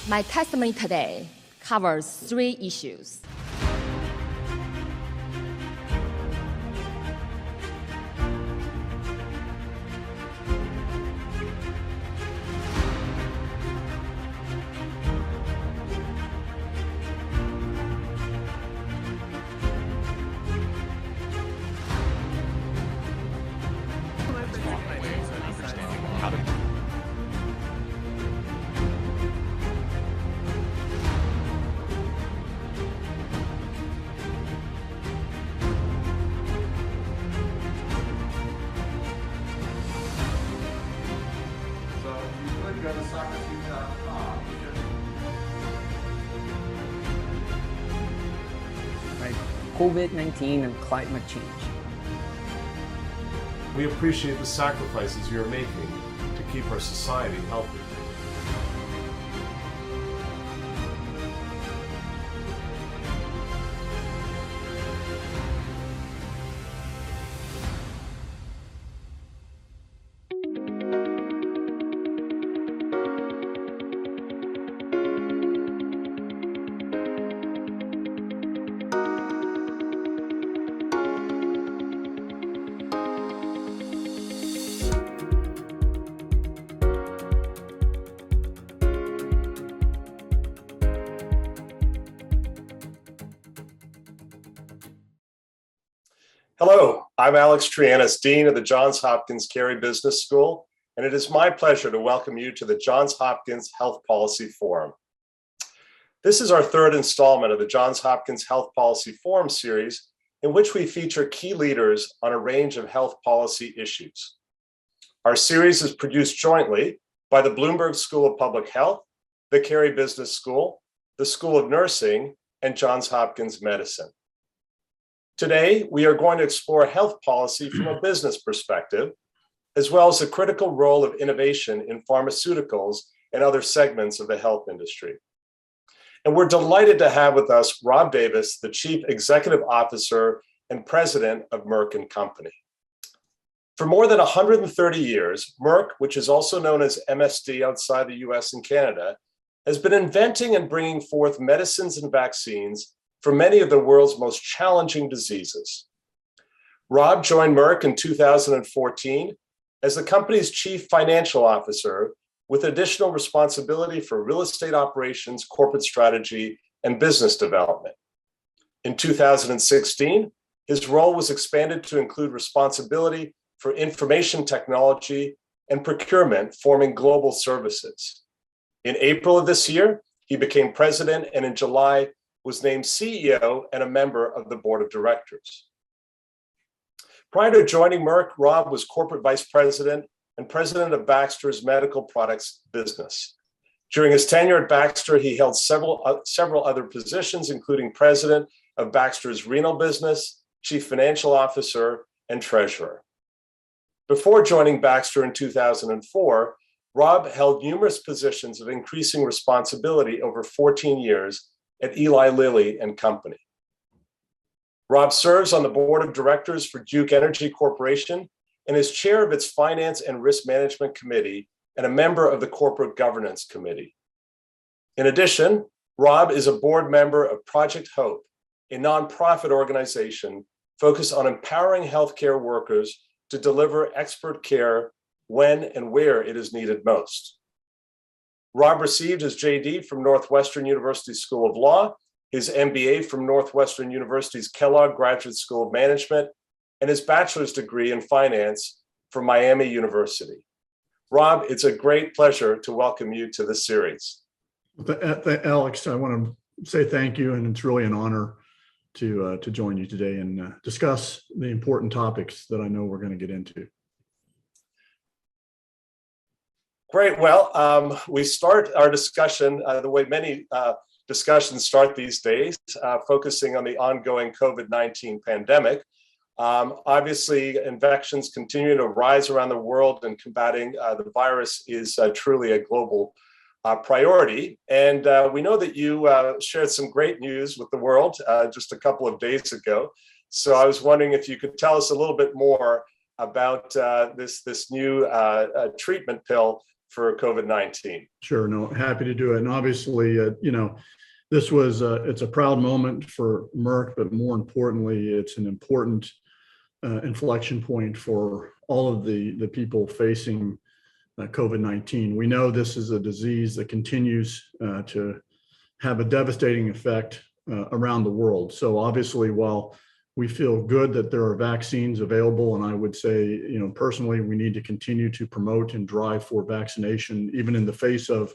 My testimony today covers 3 issues. Go to Socrates.com. Right. COVID-19 and climate change. We appreciate the sacrifices you're making to keep our society healthy. Hello, I'm Alex Triantis, Dean of the Johns Hopkins Carey Business School, and it is my pleasure to welcome you to the Johns Hopkins Health Policy Forum. This is our 3rd installment of the Johns Hopkins Health Policy Forum series, in which we feature key leaders on a range of health policy issues. Our series is produced jointly by the Bloomberg School of Public Health, the Carey Business School, the School of Nursing, and Johns Hopkins Medicine. Today, we are going to explore health policy from a business perspective, as well as the critical role of innovation in pharmaceuticals and other segments of the health industry. And we're delighted to have with us Rob Davis, the Chief Executive Officer and President of Merck & Company. For more than 130 years, Merck, which is also known as MSD outside the US and Canada, has been inventing and bringing forth medicines and vaccines for many of the world's most challenging diseases. Rob joined Merck in 2014 as the company's chief financial officer, with additional responsibility for real estate operations, corporate strategy, and business development. In 2016, his role was expanded to include responsibility for information technology and procurement, forming global services. In April of this year, he became president, and in July, was named CEO and a member of the board of directors. Prior to joining Merck, Rob was corporate vice president and president of Baxter's medical products business. During his tenure at Baxter, he held several other positions, including president of Baxter's renal business, chief financial officer, and treasurer. Before joining Baxter in 2004, Rob held numerous positions of increasing responsibility over 14 years at Eli Lilly and Company. Rob serves on the board of directors for Duke Energy Corporation and is chair of its Finance and Risk Management Committee and a member of the Corporate Governance Committee. In addition, Rob is a board member of Project Hope, a nonprofit organization focused on empowering healthcare workers to deliver expert care when and where it is needed most. Rob received his JD from Northwestern University School of Law, his MBA from Northwestern University's Kellogg Graduate School of Management, and his bachelor's degree in finance from Miami University. Rob, it's a great pleasure to welcome you to this series. Alex, I want to say thank you, and it's really an honor to join you today and discuss the important topics that I know we're going to get into. Great. Well, we start our discussion the way many discussions start these days, focusing on the ongoing COVID-19 pandemic. Obviously, infections continue to rise around the world, and combating the virus is truly a global priority. And we know that you shared some great news with the world just a couple of days ago. So I was wondering if you could tell us a little bit more about this new treatment pill for COVID-19. Sure, no, happy to do it. And obviously, this was it's a proud moment for Merck, but more importantly, it's an important inflection point for all of the people facing COVID-19. We know this is a disease that continues to have a devastating effect around the world. So obviously, while we feel good that there are vaccines available, and I would say, personally, we need to continue to promote and drive for vaccination, even in the face of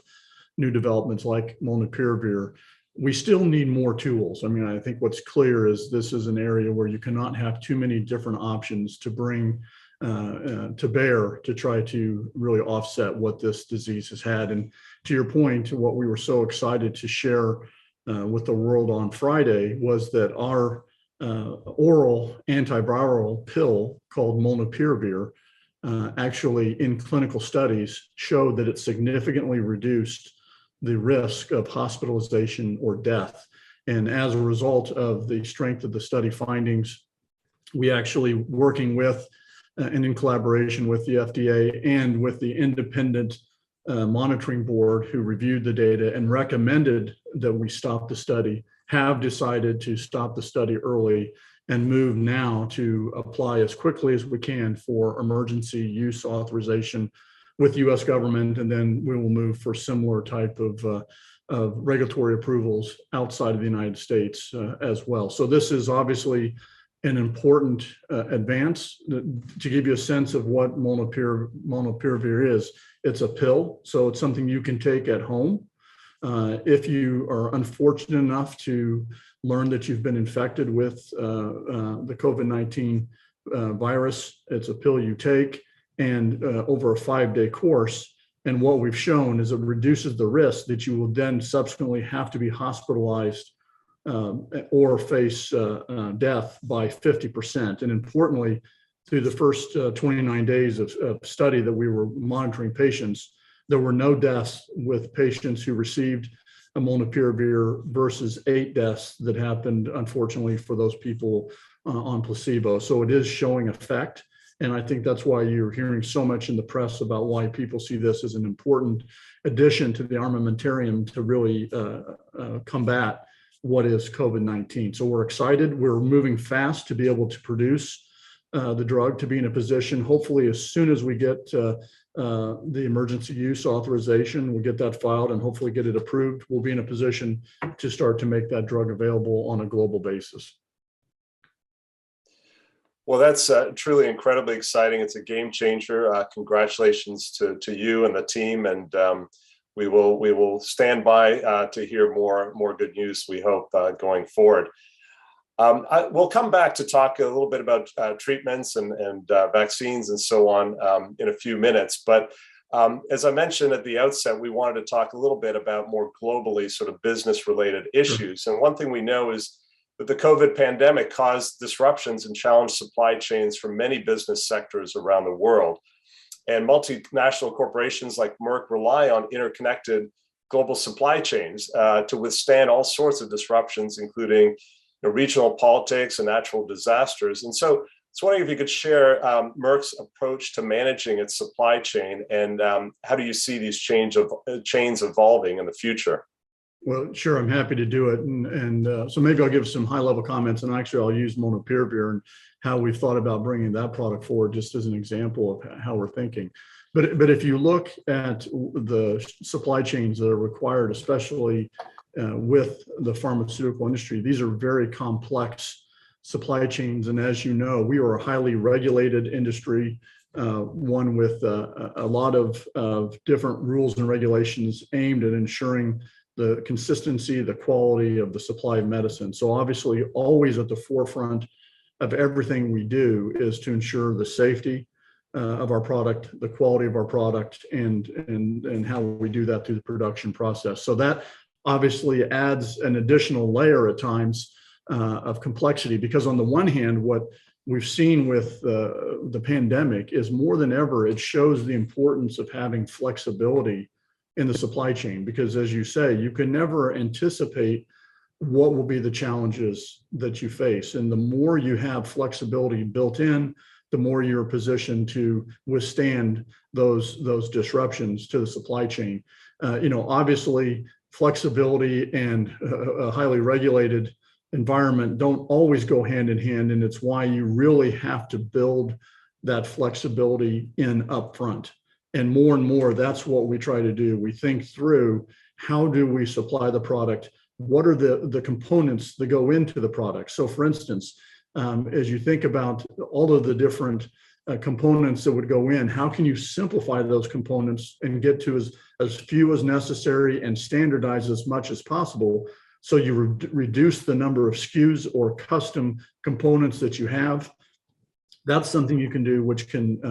new developments like molnupiravir. We still need more tools. I mean, I think what's clear is this is an area where you cannot have too many different options to bring to bear to try to really offset what this disease has had. And to your point, what we were so excited to share with the world on Friday was that our oral antiviral pill called molnupiravir actually in clinical studies showed that it significantly reduced the risk of hospitalization or death. And as a result of the strength of the study findings, we actually working with and in collaboration with the FDA and with the independent monitoring board who reviewed the data and recommended that we stop the study, have decided to stop the study early and move now to apply as quickly as we can for emergency use authorization with the U.S. government, and then we will move for similar type of regulatory approvals outside of the United States as well. So this is obviously an important advance. To give you a sense of what molnupiravir is, it's a pill, so it's something you can take at home. If you are unfortunate enough to learn that you've been infected with the COVID-19 virus, it's a pill you take and over a 5-day course. And what we've shown is it reduces the risk that you will then subsequently have to be hospitalized or face death by 50%. And importantly, through the first 29 days of study that we were monitoring patients, there were no deaths with patients who received a molnupiravir versus 8 deaths that happened, unfortunately, for those people on placebo. So it is showing effect. And I think that's why you're hearing so much in the press about why people see this as an important addition to the armamentarium to really combat what is COVID-19. So we're excited. We're moving fast to be able to produce the drug, to be in a position, hopefully as soon as we get the emergency use authorization, we'll get that filed and hopefully get it approved. We'll be in a position to start to make that drug available on a global basis. Well, that's truly incredibly exciting. It's a game changer. Congratulations to you and the team, and we will stand by to hear more good news, we hope, going forward. We'll come back to talk a little bit about treatments and vaccines and so on in a few minutes. But as I mentioned at the outset, we wanted to talk a little bit about more globally sort of business-related issues. And one thing we know is that the COVID pandemic caused disruptions and challenged supply chains for many business sectors around the world. And multinational corporations like Merck rely on interconnected global supply chains to withstand all sorts of disruptions, including regional politics and natural disasters. And so I was wondering if you could share Merck's approach to managing its supply chain, and how do you see these chains evolving in the future? Well, sure, I'm happy to do it. And so maybe I'll give some high-level comments, and actually I'll use molnupiravir and how we've thought about bringing that product forward just as an example of how we're thinking. But if you look at the supply chains that are required, especially with the pharmaceutical industry, these are very complex supply chains. And as you know, we are a highly regulated industry, one with a lot of different rules and regulations aimed at ensuring the consistency, the quality of the supply of medicine. So obviously, always at the forefront of everything we do is to ensure the safety of our product, the quality of our product, and how we do that through the production process. So that obviously adds an additional layer at times of complexity, because on the one hand, what we've seen with the pandemic is more than ever, it shows the importance of having flexibility in the supply chain, because as you say, you can never anticipate what will be the challenges that you face. And the more you have flexibility built in, the more you're positioned to withstand those disruptions to the supply chain. Obviously, flexibility and a highly regulated environment don't always go hand in hand, and it's why you really have to build that flexibility in upfront. And more, that's what we try to do. We think through, how do we supply the product? What are the components that go into the product? So for instance, as you think about all of the different components that would go in, how can you simplify those components and get to as few as necessary and standardize as much as possible, so you reduce the number of SKUs or custom components that you have? That's something you can do, which can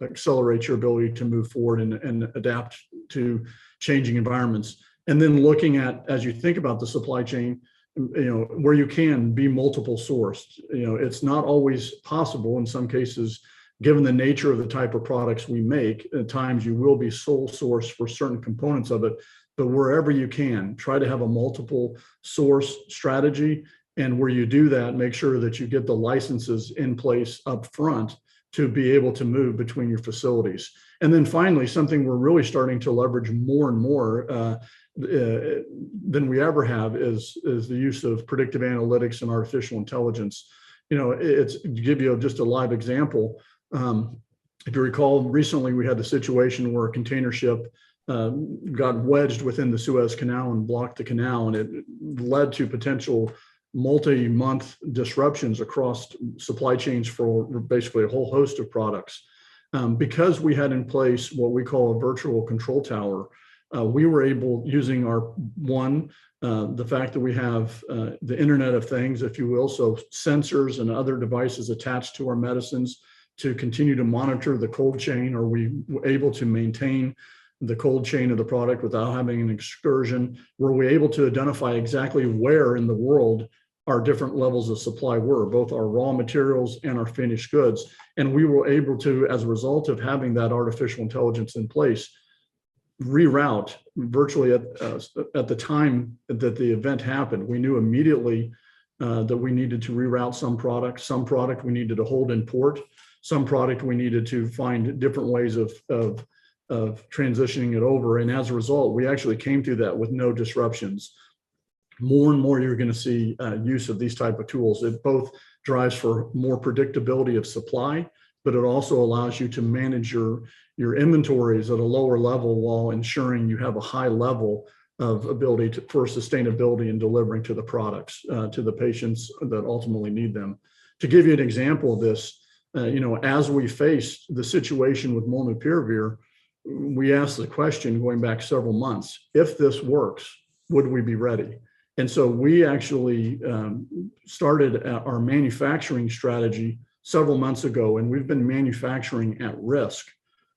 accelerate your ability to move forward and adapt to changing environments. And then looking at, as you think about the supply chain, where you can be multiple sourced. It's not always possible in some cases, given the nature of the type of products we make. At times you will be sole source for certain components of it, but wherever you can, try to have a multiple source strategy. And where you do that, make sure that you get the licenses in place up front to be able to move between your facilities. And then finally, something we're really starting to leverage more and more than we ever have is the use of predictive analytics and artificial intelligence. It's, to give you just a live example, if you recall, recently we had a situation where a container ship got wedged within the Suez Canal and blocked the canal, and it led to potential multi-month disruptions across supply chains for basically a whole host of products. Because we had in place what we call a virtual control tower, we were able, using the fact that we have the Internet of Things, if you will, so sensors and other devices attached to our medicines, to continue to monitor the cold chain. Are we able to maintain the cold chain of the product without having an excursion? Were we able to identify exactly where in the world our different levels of supply were, both our raw materials and our finished goods? And we were able to, as a result of having that artificial intelligence in place, reroute virtually at the time that the event happened. We knew immediately that we needed to reroute some product we needed to hold in port, some product we needed to find different ways of transitioning it over. And as a result, we actually came through that with no disruptions. More and more, you're going to see use of these type of tools. It both drives for more predictability of supply, but it also allows you to manage your inventories at a lower level while ensuring you have a high level of ability for sustainability and delivering to the products, to the patients that ultimately need them. To give you an example of this, as we faced the situation with molnupiravir, we asked the question going back several months, if this works, would we be ready? And so we actually started our manufacturing strategy several months ago, and we've been manufacturing at risk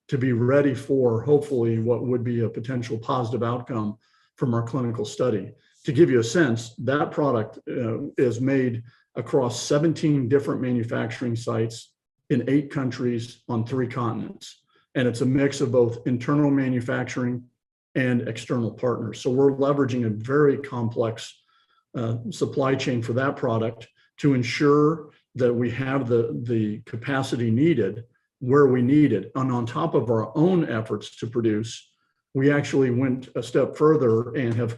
to be ready for hopefully what would be a potential positive outcome from our clinical study. To give you a sense, that product is made across 17 different manufacturing sites in 8 countries on 3 continents. And it's a mix of both internal manufacturing and external partners. So we're leveraging a very complex supply chain for that product to ensure that we have the capacity needed where we need it. And on top of our own efforts to produce, we actually went a step further and have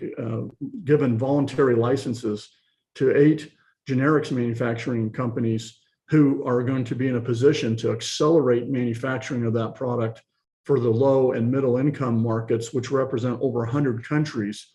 given voluntary licenses to 8 generics manufacturing companies who are going to be in a position to accelerate manufacturing of that product for the low and middle income markets, which represent over 100 countries.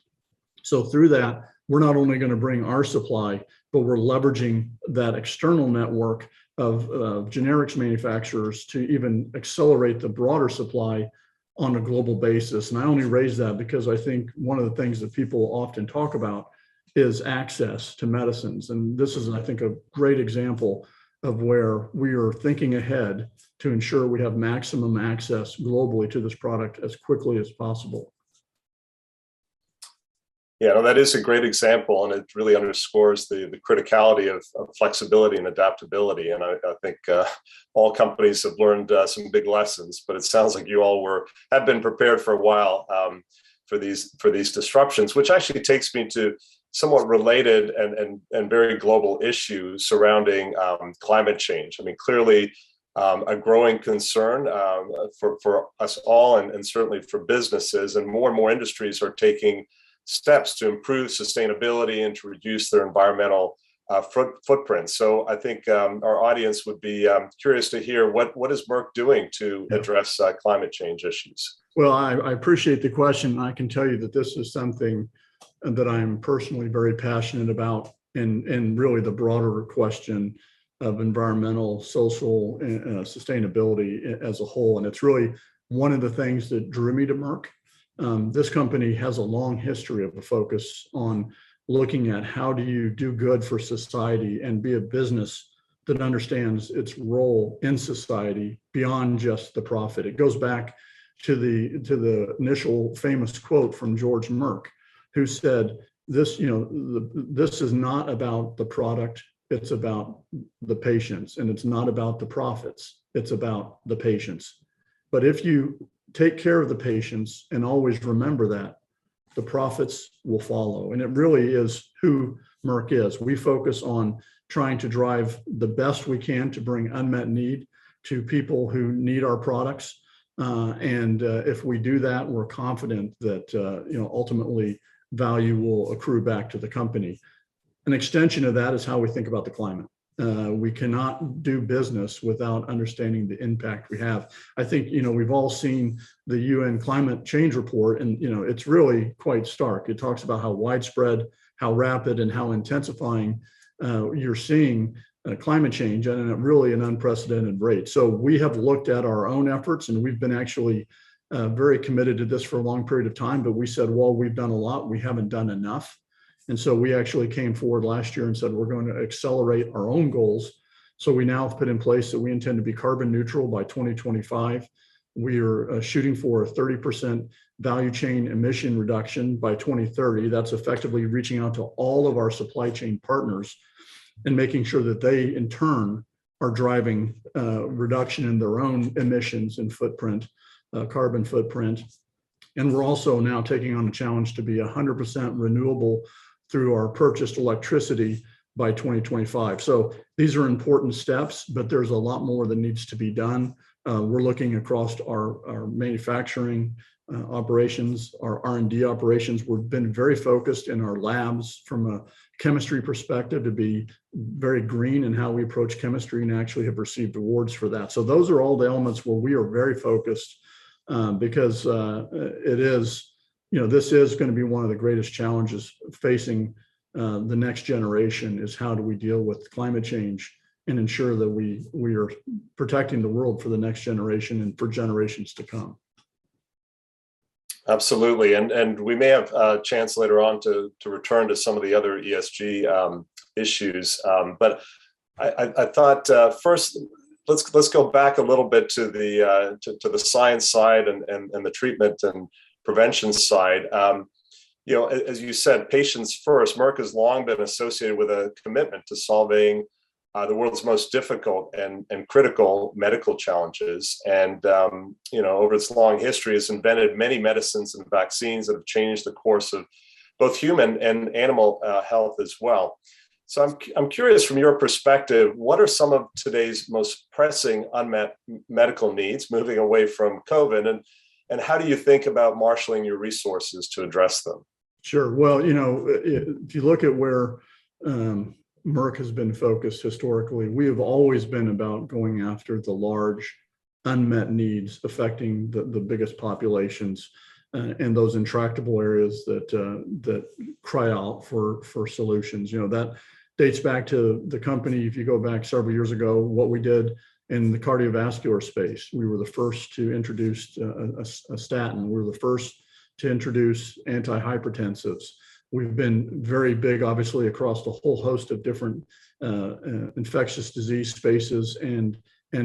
So through that, we're not only going to bring our supply, but we're leveraging that external network of generics manufacturers to even accelerate the broader supply on a global basis. And I only raise that because I think one of the things that people often talk about is access to medicines. And this is, I think, a great example of where we are thinking ahead to ensure we have maximum access globally to this product as quickly as possible. Yeah, no, that is a great example, and it really underscores the criticality of flexibility and adaptability. And I think all companies have learned some big lessons, but it sounds like you all have been prepared for a while for these disruptions, which actually takes me to somewhat related and very global issues surrounding climate change. I mean, clearly, a growing concern for us all, and certainly for businesses. And more industries are taking steps to improve sustainability and to reduce their environmental footprint. So I think our audience would be curious to hear what is Merck doing to address climate change issues? Well, I appreciate the question. I can tell you that this is something that I'm personally very passionate about, and really the broader question of environmental, social, sustainability as a whole. And it's really one of the things that drew me to Merck. This company has a long history of a focus on looking at how do you do good for society and be a business that understands its role in society beyond just the profit. It goes back to the initial famous quote from George Merck, who said, this is not about the product, it's about the patients, and it's not about the profits, it's about the patients. But if you take care of the patients and always remember that, the profits will follow. And it really is who Merck is. We focus on trying to drive the best we can to bring unmet need to people who need our products. And if we do that, we're confident that ultimately value will accrue back to the company. An extension of that is how we think about the climate. We cannot do business without understanding the impact we have. I think, we've all seen the UN climate change report, and, it's really quite stark. It talks about how widespread, how rapid, and how intensifying you're seeing climate change, and at really an unprecedented rate. So we have looked at our own efforts, and we've been actually very committed to this for a long period of time, but we said, well, we've done a lot, we haven't done enough. And so we actually came forward last year and said, we're going to accelerate our own goals. So we now have put in place that we intend to be carbon neutral by 2025. We are shooting for a 30% value chain emission reduction by 2030. That's effectively reaching out to all of our supply chain partners and making sure that they, in turn, are driving reduction in their own emissions and footprint, carbon footprint. And we're also now taking on a challenge to be 100% renewable through our purchased electricity by 2025. So these are important steps, but there's a lot more that needs to be done. We're looking across our manufacturing operations, our R&D operations. We've been very focused in our labs from a chemistry perspective to be very green in how we approach chemistry, and actually have received awards for that. So those are all the elements where we are very focused because it is, this is going to be one of the greatest challenges facing the next generation, is how do we deal with climate change and ensure that we are protecting the world for the next generation and for generations to come. Absolutely. And we may have a chance later on to return to some of the other ESG issues. But I thought first, let's go back a little bit to the science side and the treatment and prevention side. As you said, patients first. Merck has long been associated with a commitment to solving the world's most difficult and critical medical challenges. And, over its long history, has invented many medicines and vaccines that have changed the course of both human and animal health as well. So I'm curious, from your perspective, what are some of today's most pressing unmet medical needs, moving away from COVID, and how do you think about marshaling your resources to address them? Sure. Well, if you look at where Merck has been focused historically, we have always been about going after the large unmet needs affecting the biggest populations and those intractable areas that cry out for solutions. That dates back to the company. If you go back several years ago, what we did in the cardiovascular space, we were the first to introduce a statin. We were the first to introduce antihypertensives. We've been very big, obviously, across the whole host of different infectious disease spaces and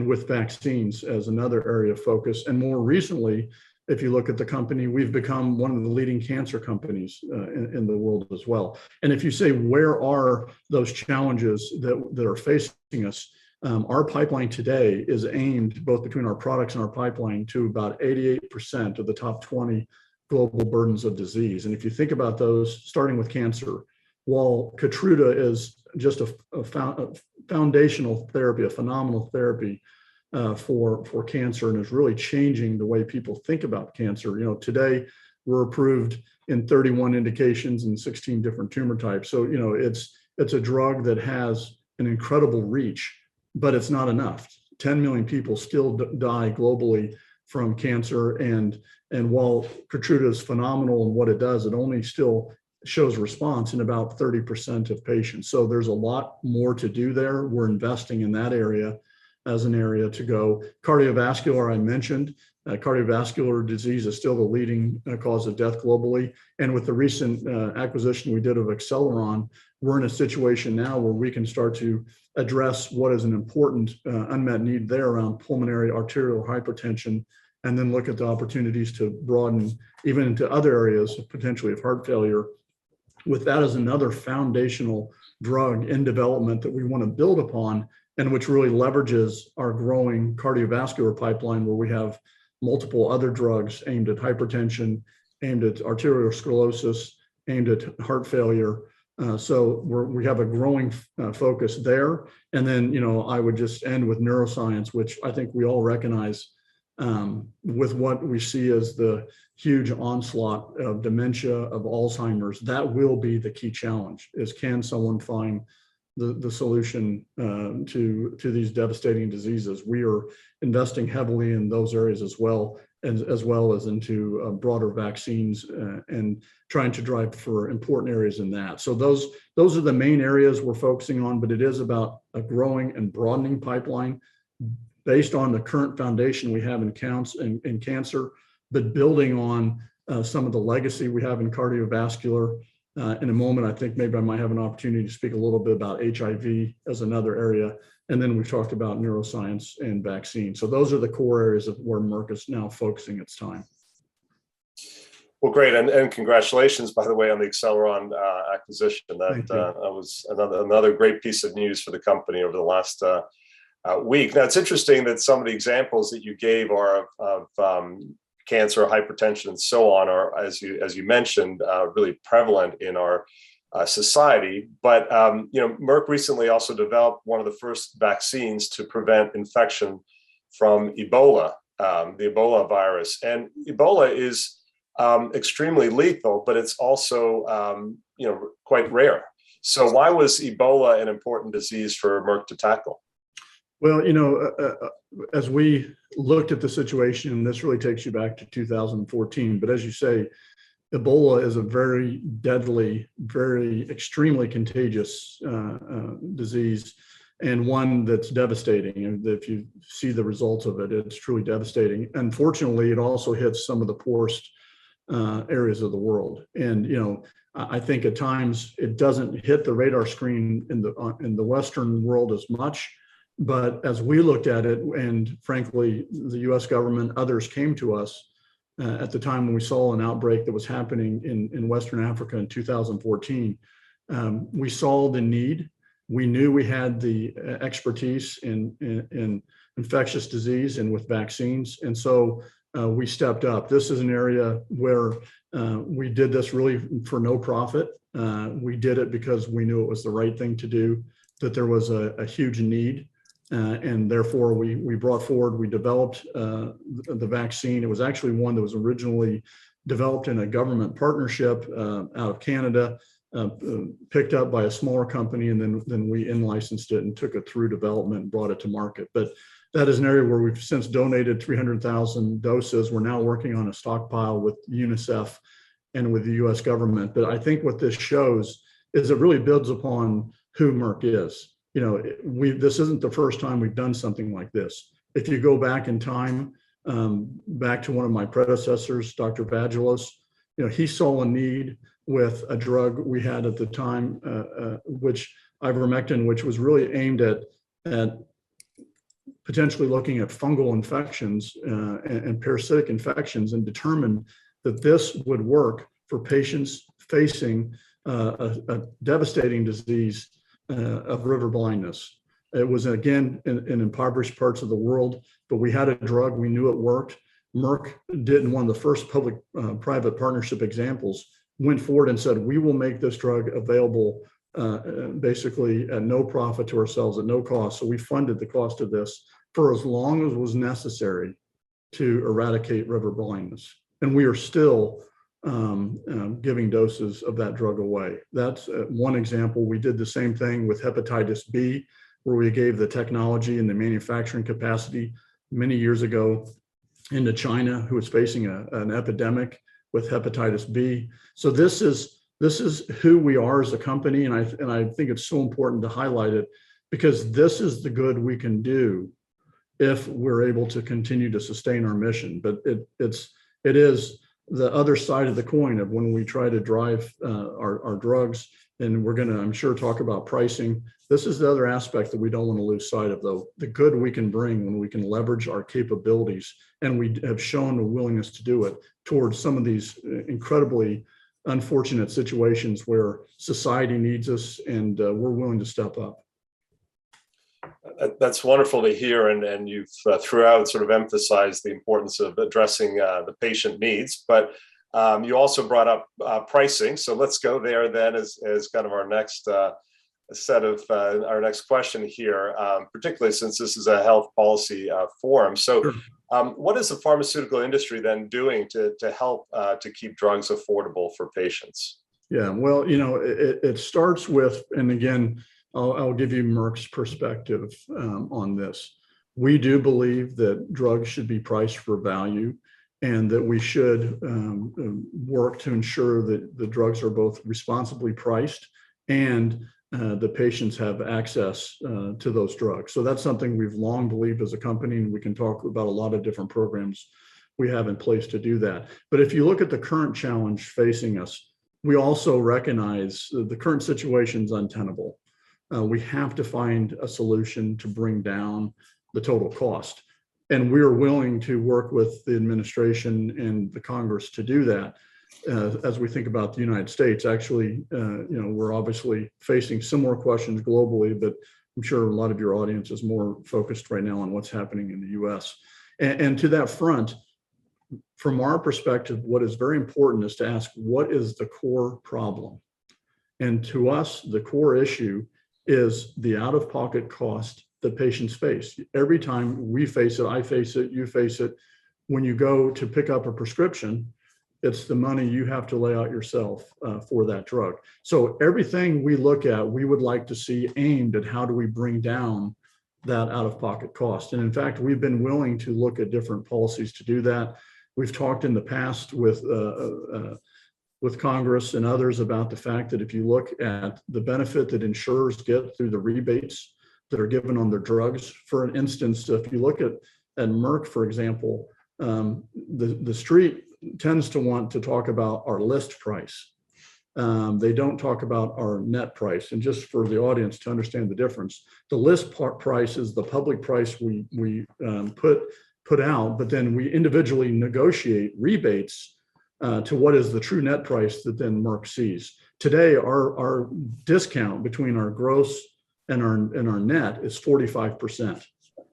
with vaccines as another area of focus. And more recently, if you look at the company, we've become one of the leading cancer companies in the world as well. And if you say, where are those challenges that are facing us? Our pipeline today is aimed, both between our products and our pipeline, to about 88% of the top 20 global burdens of disease. And if you think about those, starting with cancer, while Keytruda is just a foundational therapy, a phenomenal therapy, for cancer, and is really changing the way people think about cancer. Today we're approved in 31 indications and 16 different tumor types. So, it's a drug that has an incredible reach, but it's not enough. 10 million people still die globally from cancer. And while Keytruda is phenomenal in what it does, it only still shows response in about 30% of patients. So there's a lot more to do there. We're investing in that area as an area to go. Cardiovascular, I mentioned. Cardiovascular disease is still the leading cause of death globally. And with the recent acquisition we did of Acceleron, we're in a situation now where we can start to address what is an important unmet need there around pulmonary arterial hypertension, and then look at the opportunities to broaden even into other areas, potentially of heart failure. With that as another foundational drug in development that we want to build upon, and which really leverages our growing cardiovascular pipeline, where we have multiple other drugs aimed at hypertension, aimed at arteriosclerosis, aimed at heart failure. So we have a growing focus there. And then, I would just end with neuroscience, which I think we all recognize with what we see as the huge onslaught of dementia, of Alzheimer's. That will be the key challenge, is can someone find the solution to these devastating diseases? We are investing heavily in those areas as well as into broader vaccines and trying to drive for important areas in that. So those are the main areas we're focusing on, but it is about a growing and broadening pipeline based on the current foundation we have in cancer, but building on some of the legacy we have in cardiovascular. In a moment, I think maybe I might have an opportunity to speak a little bit about HIV as another area. And then we've talked about neuroscience and vaccines. So those are the core areas of where Merck is now focusing its time. Well, great. And congratulations, by the way, on the Acceleron acquisition. That was another great piece of news for the company over the last week. Now, it's interesting that some of the examples that you gave are of cancer, hypertension, and so on, are, as you mentioned, really prevalent in our society. But Merck recently also developed one of the first vaccines to prevent infection from Ebola, the Ebola virus. And Ebola is extremely lethal, but it's also quite rare. So why was Ebola an important disease for Merck to tackle? Well, as we looked at the situation, and this really takes you back to 2014, but as you say, Ebola is a very deadly, very extremely contagious disease, and one that's devastating. And if you see the results of it, it's truly devastating. Unfortunately, it also hits some of the poorest areas of the world. And, I think at times it doesn't hit the radar screen in the Western world as much. But as we looked at it, and frankly, the US government, others came to us at the time when we saw an outbreak that was happening in Western Africa in 2014, we saw the need. We knew we had the expertise in infectious disease and with vaccines. And so we stepped up. This is an area where we did this really for no profit. We did it because we knew it was the right thing to do, that there was a huge need. And therefore, we brought forward, we developed the vaccine. It was actually one that was originally developed in a government partnership out of Canada, picked up by a smaller company, and then we in-licensed it and took it through development and brought it to market. But that is an area where we've since donated 300,000 doses. We're now working on a stockpile with UNICEF and with the US government. But I think what this shows is it really builds upon who Merck is. This isn't the first time we've done something like this. If you go back in time, back to one of my predecessors, Dr. Vagelos, he saw a need with a drug we had at the time, which ivermectin, which was really aimed at potentially looking at fungal infections and parasitic infections, and determined that this would work for patients facing a devastating disease of river blindness. It was, again, in impoverished parts of the world, but we had a drug, we knew it worked. Merck did, in one of the first public-private partnership examples, went forward and said, we will make this drug available basically at no profit to ourselves, at no cost. So we funded the cost of this for as long as was necessary to eradicate river blindness. And we are still giving doses of that drug away. That's one example. We did the same thing with hepatitis B, where we gave the technology and the manufacturing capacity many years ago into China, who was facing an epidemic with hepatitis B. So this is who we are as a company, and I think it's so important to highlight it, because this is the good we can do if we're able to continue to sustain our mission. But it is the other side of the coin of when we try to drive our drugs, and we're going to, I'm sure, talk about pricing. This is the other aspect that we don't want to lose sight of, though, the good we can bring when we can leverage our capabilities, and we have shown a willingness to do it towards some of these incredibly unfortunate situations where society needs us, and we're willing to step up. That's wonderful to hear, and you've throughout sort of emphasized the importance of addressing the patient needs, but you also brought up pricing. So let's go there then as kind of our next set of our next question here, particularly since this is a health policy forum. So what is the pharmaceutical industry then doing to help to keep drugs affordable for patients? Yeah, well, it starts with, and again, I'll give you Merck's perspective on this. We do believe that drugs should be priced for value, and that we should work to ensure that the drugs are both responsibly priced and the patients have access to those drugs. So that's something we've long believed as a company, and we can talk about a lot of different programs we have in place to do that. But if you look at the current challenge facing us, we also recognize the current situation is untenable. We have to find a solution to bring down the total cost. And we are willing to work with the administration and the Congress to do that. As we think about the United States, actually, we're obviously facing similar questions globally, but I'm sure a lot of your audience is more focused right now on what's happening in the US. And to that front, from our perspective, what is very important is to ask, what is the core problem? And to us, the core issue is the out-of-pocket cost that patients face. Every time we face it, I face it, you face it, when you go to pick up a prescription, it's the money you have to lay out yourself for that drug. So everything we look at, we would like to see aimed at how do we bring down that out-of-pocket cost. And in fact, we've been willing to look at different policies to do that. We've talked in the past with Congress and others about the fact that if you look at the benefit that insurers get through the rebates that are given on their drugs, for instance, if you look at Merck, for example, the street tends to want to talk about our list price. They don't talk about our net price. And just for the audience to understand the difference, the list price is the public price we put out, but then we individually negotiate rebates to what is the true net price that then Merck sees. Today, our discount between our gross and our net is 45%.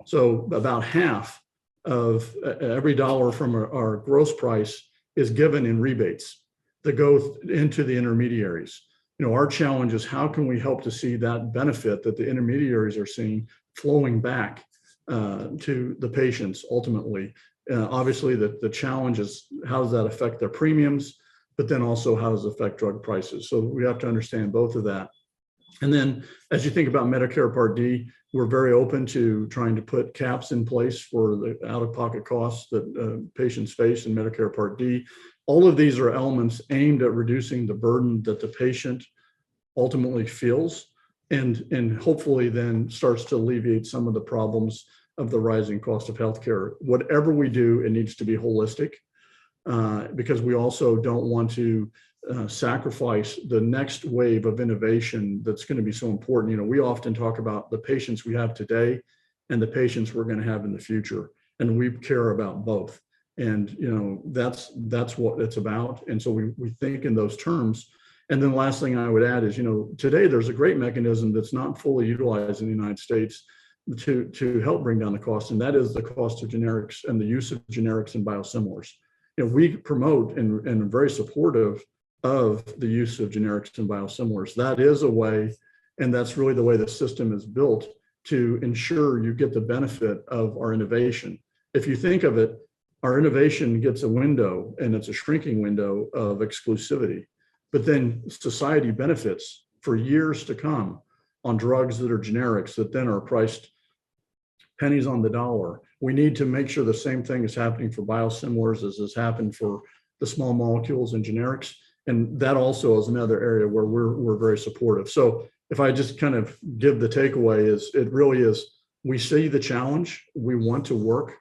So about half of every dollar from our gross price is given in rebates that go into the intermediaries. Our challenge is how can we help to see that benefit that the intermediaries are seeing flowing back to the patients ultimately. Obviously, the challenge is how does that affect their premiums, but then also how does it affect drug prices? So we have to understand both of that. And then as you think about Medicare Part D, we're very open to trying to put caps in place for the out-of-pocket costs that patients face in Medicare Part D. All of these are elements aimed at reducing the burden that the patient ultimately feels, and hopefully then starts to alleviate some of the problems of the rising cost of healthcare. Whatever we do, it needs to be holistic because we also don't want to sacrifice the next wave of innovation that's going to be so important. We often talk about the patients we have today and the patients we're going to have in the future, and we care about both. And that's what it's about. And so we think in those terms. And then the last thing I would add is, today there's a great mechanism that's not fully utilized in the United States to help bring down the cost, and that is the cost of generics and the use of generics and biosimilars. We promote and are very supportive of the use of generics and biosimilars. That is a way, and that's really the way the system is built, to ensure you get the benefit of our innovation. If you think of it, our innovation gets a window, and it's a shrinking window of exclusivity, but then society benefits for years to come on drugs that are generics that then are priced pennies on the dollar. We need to make sure the same thing is happening for biosimilars as has happened for the small molecules and generics. And that also is another area where we're very supportive. So if I just kind of give the takeaway, is it really is, we see the challenge, we want to work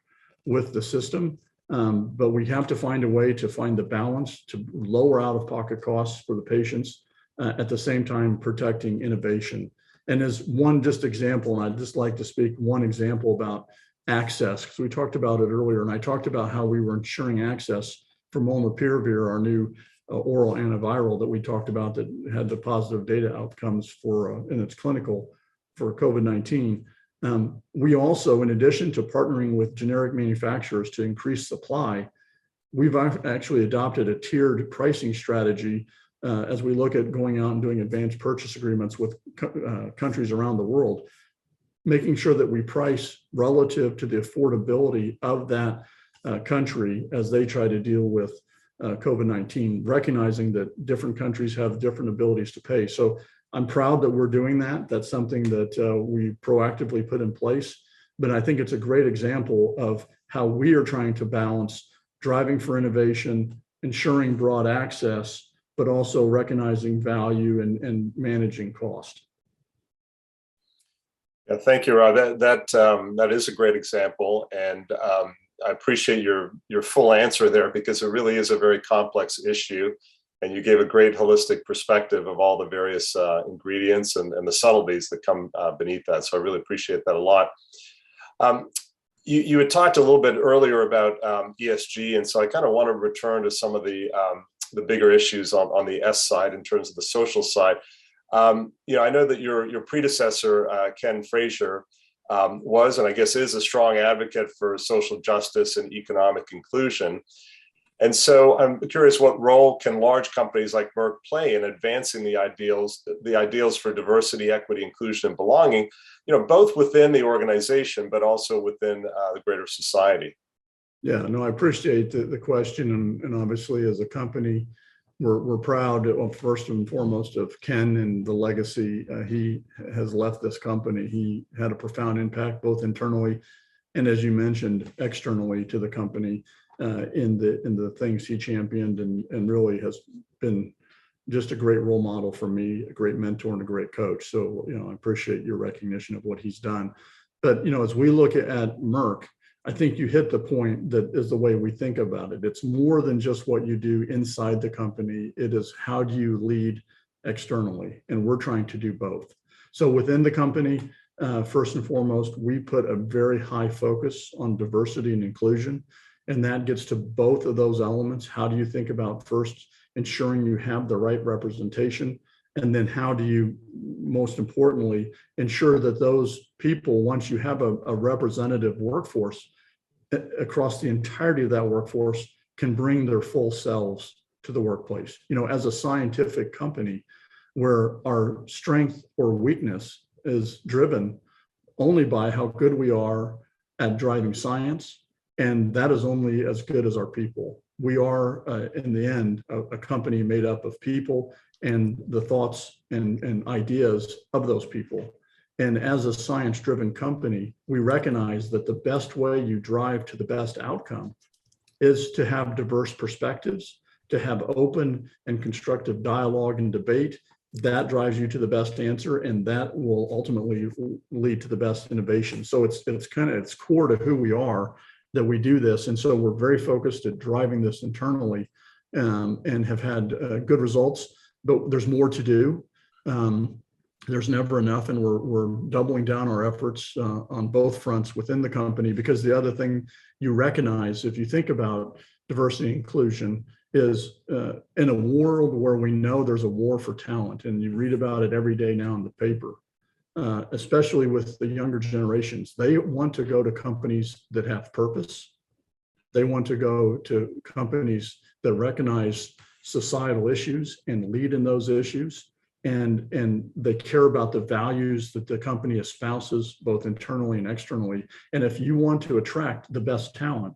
with the system, but we have to find a way to find the balance to lower out-of-pocket costs for the patients, at the same time protecting innovation. And as one just example, and I'd just like to speak one example about access, because we talked about it earlier, and I talked about how we were ensuring access for molnupiravir, our new oral antiviral that we talked about that had the positive data outcomes for in its clinical for COVID-19. We also, in addition to partnering with generic manufacturers to increase supply, we've actually adopted a tiered pricing strategy as we look at going out and doing advanced purchase agreements with countries around the world, making sure that we price relative to the affordability of that country as they try to deal with COVID-19, recognizing that different countries have different abilities to pay. So I'm proud that we're doing that. That's something that we proactively put in place. But I think it's a great example of how we are trying to balance driving for innovation, ensuring broad access, but also recognizing value and managing cost. Yeah, thank you, Rob. That is a great example, and I appreciate your full answer there, because it really is a very complex issue, and you gave a great holistic perspective of all the various ingredients and the subtleties that come beneath that. So I really appreciate that a lot. You had talked a little bit earlier about ESG, and so I kind of want to return to some of the bigger issues on the S side in terms of the social side. I know that your predecessor, Ken Frazier, was, and I guess is, a strong advocate for social justice and economic inclusion. And so I'm curious, what role can large companies like Merck play in advancing the ideals for diversity, equity, inclusion, and belonging, both within the organization, but also within the greater society? Yeah, no, I appreciate the question. And obviously, as a company, we're proud, first and foremost, of Ken and the legacy he has left this company. He had a profound impact both internally and, as you mentioned, externally to the company in the things he championed, and really has been just a great role model for me, a great mentor, and a great coach. So, I appreciate your recognition of what he's done. But, as we look at Merck, I think you hit the point that is the way we think about it. It's more than just what you do inside the company. It is how do you lead externally? And we're trying to do both. So within the company, first and foremost, we put a very high focus on diversity and inclusion. And that gets to both of those elements. How do you think about first ensuring you have the right representation? And then how do you, most importantly, ensure that those people, once you have a representative workforce across the entirety of that workforce, can bring their full selves to the workplace? As a scientific company, where our strength or weakness is driven only by how good we are at driving science, and that is only as good as our people. We are, in the end, a company made up of people and the thoughts and ideas of those people. And as a science-driven company, we recognize that the best way you drive to the best outcome is to have diverse perspectives, to have open and constructive dialogue and debate. That drives you to the best answer, and that will ultimately lead to the best innovation. So it's core to who we are that we do this. And so we're very focused at driving this internally, and have had good results, but there's more to do. There's never enough, and we're doubling down our efforts on both fronts within the company, because the other thing you recognize, if you think about diversity and inclusion, is in a world where we know there's a war for talent, and you read about it every day now in the paper, especially with the younger generations. They want to go to companies that have purpose. They want to go to companies that recognize societal issues and lead in those issues. and they care about the values that the company espouses, both internally and externally. And if you want to attract the best talent,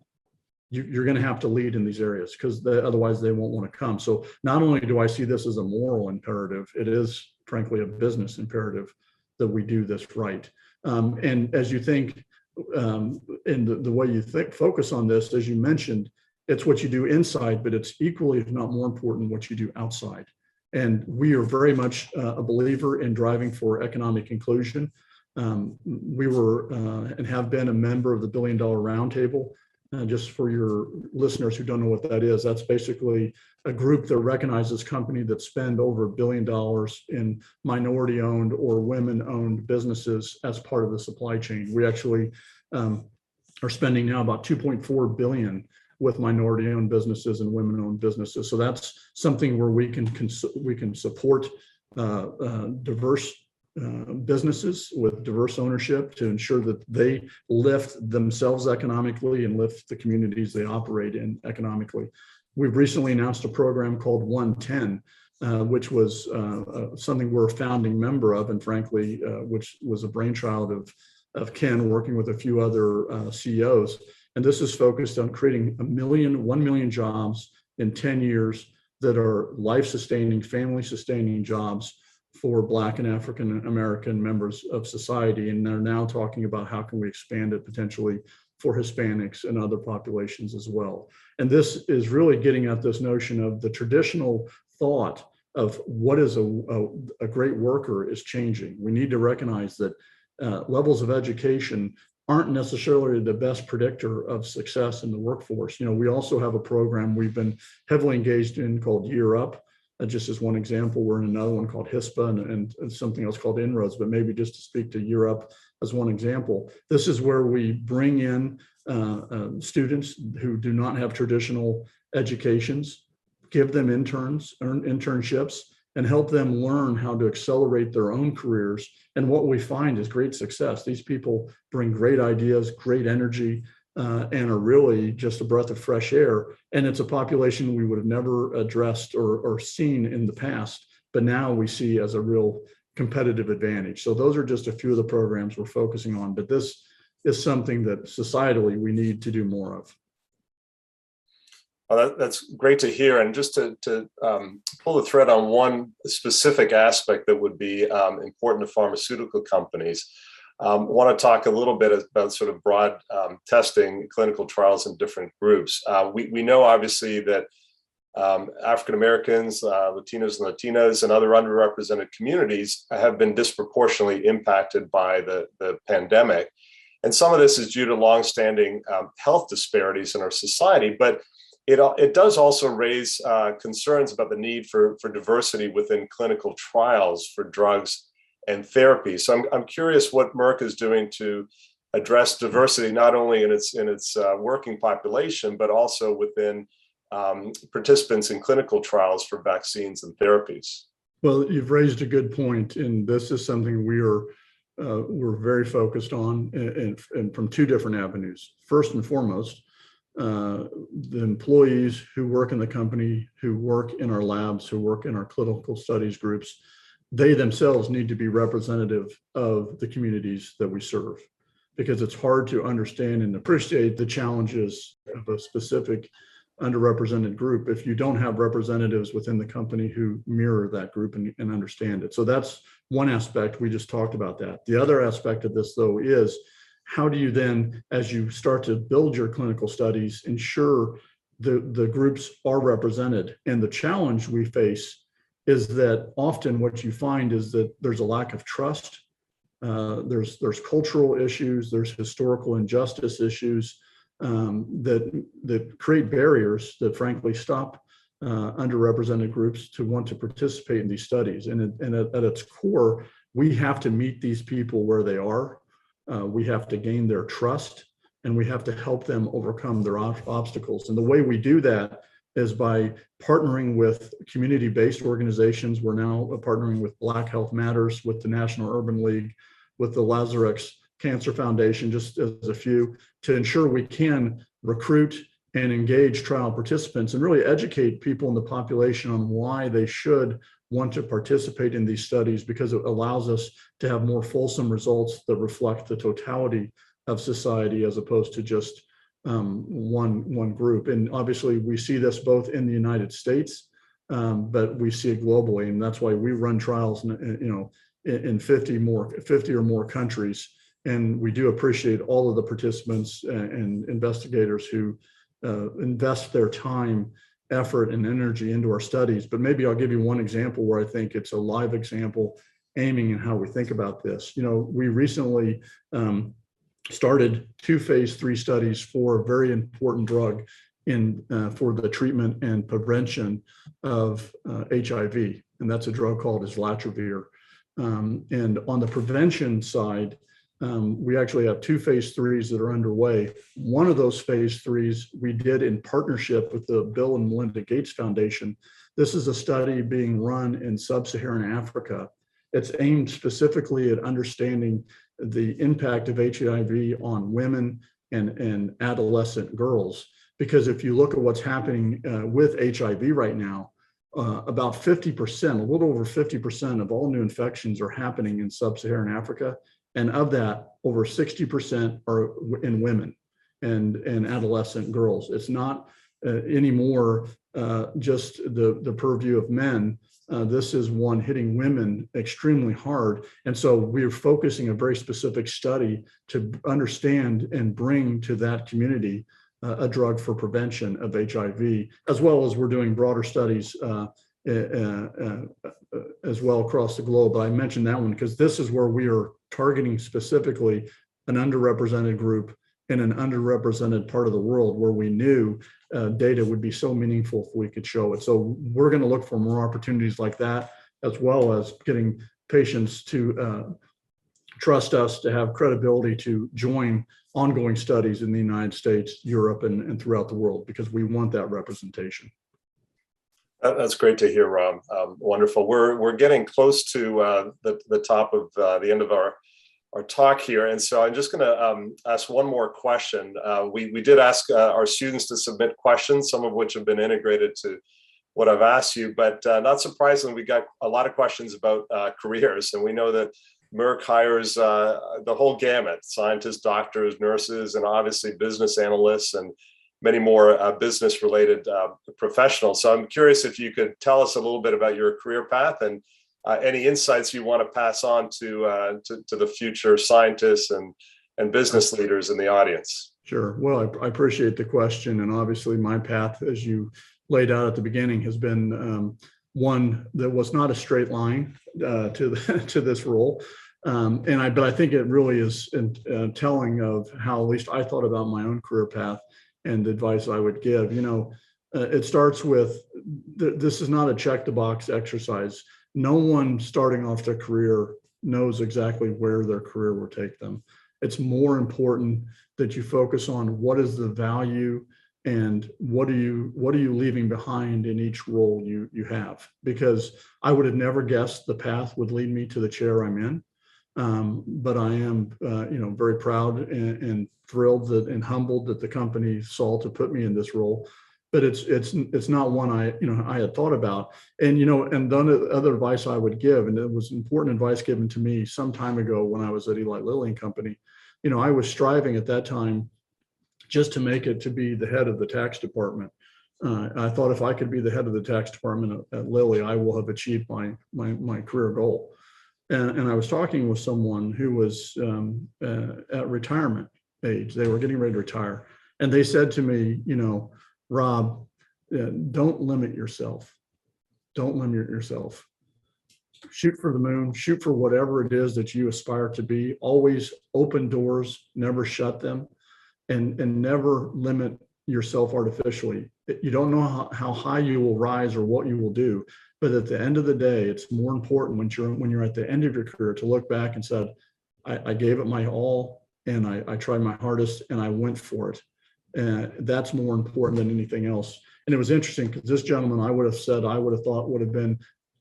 you're going to have to lead in these areas, because otherwise they won't want to come. So not only do I see this as a moral imperative, it is frankly a business imperative that we do this right. And as you think, in the way you focus on this, as you mentioned, it's what you do inside, but it's equally, if not more important, what you do outside. And we are very much a believer in driving for economic inclusion. We were and have been a member of the $1 Billion Roundtable. Just for your listeners who don't know what that is, that's basically a group that recognizes companies that spend over $1 billion in minority-owned or women-owned businesses as part of the supply chain. We actually are spending now about $2.4 billion with minority-owned businesses and women-owned businesses. So that's something where we can support diverse businesses with diverse ownership to ensure that they lift themselves economically and lift the communities they operate in economically. We've recently announced a program called 110, which was something we're a founding member of, and frankly, which was a brainchild of Ken working with a few other CEOs. And this is focused on creating 1 million jobs in 10 years that are life-sustaining, family-sustaining jobs for Black and African American members of society. And they're now talking about how can we expand it potentially for Hispanics and other populations as well. And this is really getting at this notion of the traditional thought of what is a great worker is changing. We need to recognize that levels of education aren't necessarily the best predictor of success in the workforce. We also have a program we've been heavily engaged in called Year Up. Just as one example, we're in another one called HISPA and something else called Inroads, but maybe just to speak to Year Up as one example. This is where we bring in students who do not have traditional educations, give them internships, and help them learn how to accelerate their own careers. And what we find is great success. These people bring great ideas, great energy, and are really just a breath of fresh air. And it's a population we would have never addressed or seen in the past, but now we see as a real competitive advantage. So those are just a few of the programs we're focusing on, but this is something that societally we need to do more of. Well, that's great to hear. And just to pull the thread on one specific aspect that would be important to pharmaceutical companies, I want to talk a little bit about sort of broad testing, clinical trials in different groups. We know obviously that African Americans, Latinos and Latinas, and other underrepresented communities have been disproportionately impacted by the pandemic. And some of this is due to longstanding health disparities in our society, but it does also raise concerns about the need for diversity within clinical trials for drugs and therapy. So I'm curious what Merck is doing to address diversity, not only in its working population, but also within participants in clinical trials for vaccines and therapies. Well, you've raised a good point, and this is something we're very focused on, and from two different avenues. First and foremost, the employees who work in the company, who work in our labs, who work in our clinical studies groups, they themselves need to be representative of the communities that we serve, because it's hard to understand and appreciate the challenges of a specific underrepresented group if you don't have representatives within the company who mirror that group and understand it. So that's one aspect. We just talked about that. The other aspect of this, though, is how do you then, as you start to build your clinical studies, ensure the groups are represented? And the challenge we face is that often what you find is that there's a lack of trust. There's cultural issues, there's historical injustice issues that create barriers that frankly stop underrepresented groups to want to participate in these studies. And at its core, we have to meet these people where they are. We have to gain their trust, and we have to help them overcome their obstacles. And the way we do that is by partnering with community-based organizations. We're now partnering with Black Health Matters, with the National Urban League, with the Lazarex Cancer Foundation, just as a few, to ensure we can recruit and engage trial participants and really educate people in the population on why they should want to participate in these studies because it allows us to have more fulsome results that reflect the totality of society as opposed to just one group. And obviously we see this both in the United States, but we see it globally, and that's why we run trials in 50 or more countries. And we do appreciate all of the participants and investigators who invest their time, effort, and energy into our studies. But maybe I'll give you one example where I think it's a live example aiming in how we think about this. We recently started 2 phase 3 studies for a very important drug for the treatment and prevention of HIV, and that's a drug called islatravir. And on the prevention side, we actually have 2 phase 3s that are underway. One of those phase 3s we did in partnership with the Bill and Melinda Gates Foundation. This is a study being run in sub-Saharan Africa. It's aimed specifically at understanding the impact of HIV on women and adolescent girls. Because if you look at what's happening with HIV right now, about 50%, a little over 50% of all new infections are happening in sub-Saharan Africa. And of that, over 60% are in women and adolescent girls. It's not anymore just the purview of men. This is one hitting women extremely hard. And so we're focusing a very specific study to understand and bring to that community a drug for prevention of HIV, as well as we're doing broader studies as well across the globe. But I mentioned that one because this is where we are targeting specifically an underrepresented group in an underrepresented part of the world where we knew data would be so meaningful if we could show it. So we're going to look for more opportunities like that, as well as getting patients to trust us, to have credibility to join ongoing studies in the United States, Europe, and throughout the world, because we want that representation. That's great to hear, Rob. Wonderful. We're getting close to the top of the end of our talk here. And so I'm just going to ask one more question. We did ask our students to submit questions, some of which have been integrated to what I've asked you, but not surprisingly, we got a lot of questions about careers. And we know that Merck hires the whole gamut: scientists, doctors, nurses, and obviously business analysts and many more business-related professionals. So I'm curious if you could tell us a little bit about your career path and any insights you want to pass on to the future scientists and business leaders in the audience. Sure. Well, I appreciate the question. And obviously my path, as you laid out at the beginning, has been one that was not a straight line to this role. But I think it really is telling of how at least I thought about my own career path and the advice I would give. It starts with, this is not a check the box exercise. No one starting off their career knows exactly where their career will take them. It's more important that you focus on what is the value and what are you leaving behind in each role you have. Because I would have never guessed the path would lead me to the chair I'm in. But I am, very proud and thrilled and humbled that the company saw to put me in this role. But it's not one I had thought about. And the other advice I would give, and it was important advice given to me some time ago when I was at Eli Lilly and Company. I was striving at that time just to make it to be the head of the tax department. I thought if I could be the head of the tax department at Lilly, I will have achieved my career goal. And I was talking with someone who was at retirement age. They were getting ready to retire. And they said to me, Rob, don't limit yourself. Don't limit yourself. Shoot for the moon, shoot for whatever it is that you aspire to be. Always open doors, never shut them, and never limit yourself artificially. You don't know how high you will rise or what you will do. But at the end of the day, it's more important when you're at the end of your career to look back and said, I gave it my all and I tried my hardest and I went for it. And that's more important than anything else. And it was interesting because this gentleman, I would have thought would have been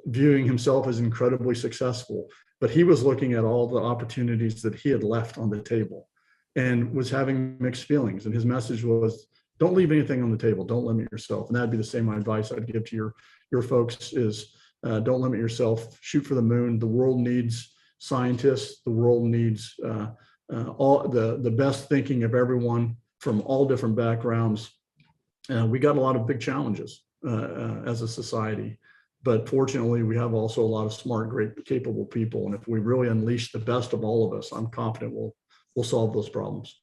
viewing himself as incredibly successful, but he was looking at all the opportunities that he had left on the table and was having mixed feelings. And his message was, don't leave anything on the table. Don't limit yourself. And that'd be the same advice I'd give to your folks is Don't limit yourself. Shoot for the moon. The world needs scientists. The world needs all the best thinking of everyone from all different backgrounds. We got a lot of big challenges as a society, but fortunately, we have also a lot of smart, great, capable people. And if we really unleash the best of all of us, I'm confident we'll solve those problems.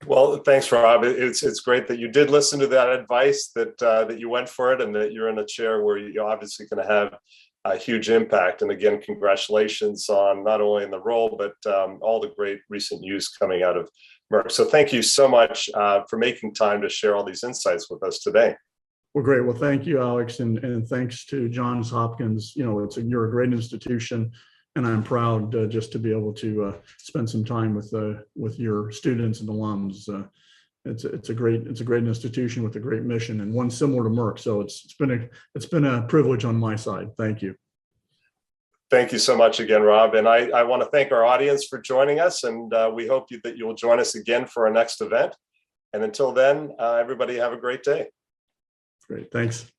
Well, thanks, Rob. It's great that you did listen to that advice, that you went for it, and that you're in a chair where you're obviously going to have a huge impact. And again, congratulations on not only in the role, but all the great recent news coming out of Merck. So thank you so much for making time to share all these insights with us today. Well, great. Well, thank you, Alex, and thanks to Johns Hopkins. You know, you're a great institution, and I'm proud just to be able to spend some time with your students and alums. It's a great institution with a great mission, and one similar to Merck. So it's been a privilege on my side. Thank you. Thank you so much again, Rob. And I want to thank our audience for joining us, and we hope that you'll join us again for our next event. And until then, everybody have a great day. Great. Thanks.